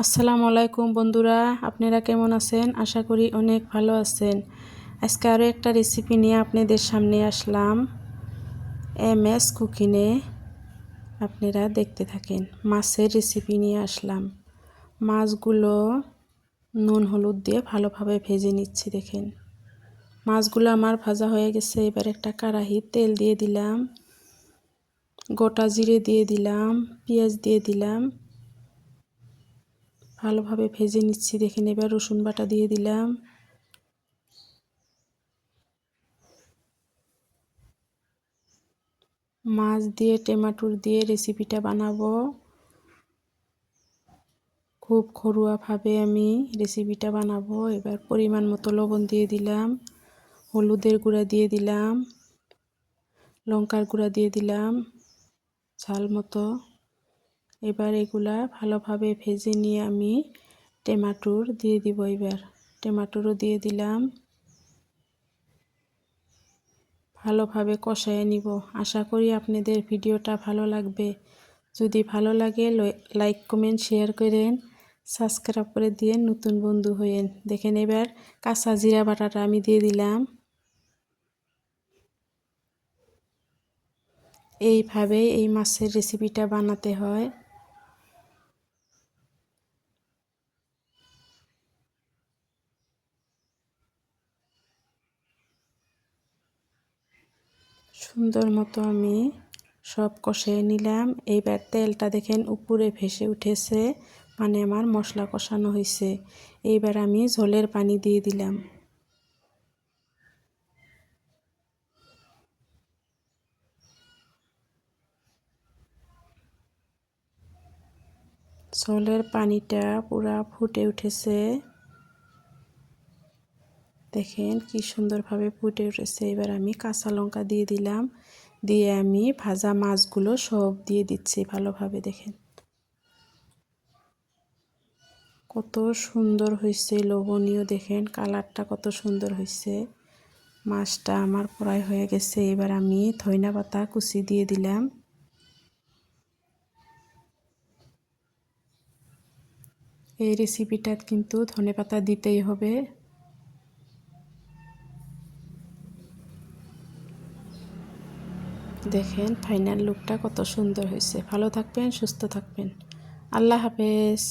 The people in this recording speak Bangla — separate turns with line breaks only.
আসসালামু আলাইকুম বন্ধুরা, আপনারা কেমন আছেন? আশা করি অনেক ভালো আছেন। আজকে আরও একটা রেসিপি নিয়ে আপনাদের সামনে আসলাম। MS কুকিংয়ে আপনারা দেখতে থাকেন। মাছের রেসিপি নিয়ে আসলাম। মাছগুলো নুন হলুদ দিয়ে ভালোভাবে ভেজে নিচ্ছি। দেখেন, মাছগুলো আমার ভাজা হয়ে গেছে। এবার একটা কড়াইতে তেল দিয়ে দিলাম, গোটা জিরে দিয়ে দিলাম, পেঁয়াজ দিয়ে দিলাম, ভালোভাবে ভেজে নিচ্ছি। দেখেন, এবার রসুন বাটা দিয়ে দিলাম, মাছ দিয়ে টমেটো দিয়ে রেসিপিটা বানাবো। খুব ঘরোয়াভাবে আমি রেসিপিটা বানাবো। এবার পরিমাণ মতো লবণ দিয়ে দিলাম, হলুদের গুঁড়া দিয়ে দিলাম, লঙ্কার গুঁড়া দিয়ে দিলাম ঝাল মতো। এবার এগুলা ভালোভাবে ভেজে নিয়ে আমি টমেটোর দিয়ে দিব। এবার টমেটোরও দিয়ে দিলাম, ভালোভাবে কষায় নিব। আশা করি আপনাদের ভিডিওটা ভালো লাগবে। যদি ভালো লাগে লাইক কমেন্ট শেয়ার করেন, সাবস্ক্রাইব করে দিয়ে নতুন বন্ধু হয়েন। দেখেন, এবার কাঁচা জিরা বাটাটা আমি দিয়ে দিলাম। এইভাবে এই মাছের রেসিপিটা বানাতে হয়। সুন্দর মতো আমি সব কষিয়ে নিলাম। এইবার তেলটা দেখেন উপরে ভেসে উঠেছে, মানে আমার মশলা কষানো হয়েছে। এইবার আমি ঝোলের পানি দিয়ে দিলাম। ঝোলের পানিটা পুরা ফুটে উঠেছে। দেখেন কি সুন্দরভাবে ফুটে উঠেছে। এবার আমি কাঁচা লঙ্কা দিয়ে দিলাম, দিয়ে আমি ভাজা মাছগুলো সব দিয়ে দিচ্ছি ভালোভাবে। দেখেন কত সুন্দর হয়েছে, লোভনীয়। দেখেন কালারটা কত সুন্দর হয়েছে। মাছটা আমার প্রায় হয়ে গেছে। এবার আমি ধনিয়া পাতা কুচি দিয়ে দিলাম। এই রেসিপিটা কিন্তু ধনে পাতা দিতেই হবে। দেখেন ফাইনাল লুকটা কত সুন্দর হয়েছে। ভালো থাকবেন, সুস্থ থাকবেন। আল্লাহ হাফেজ।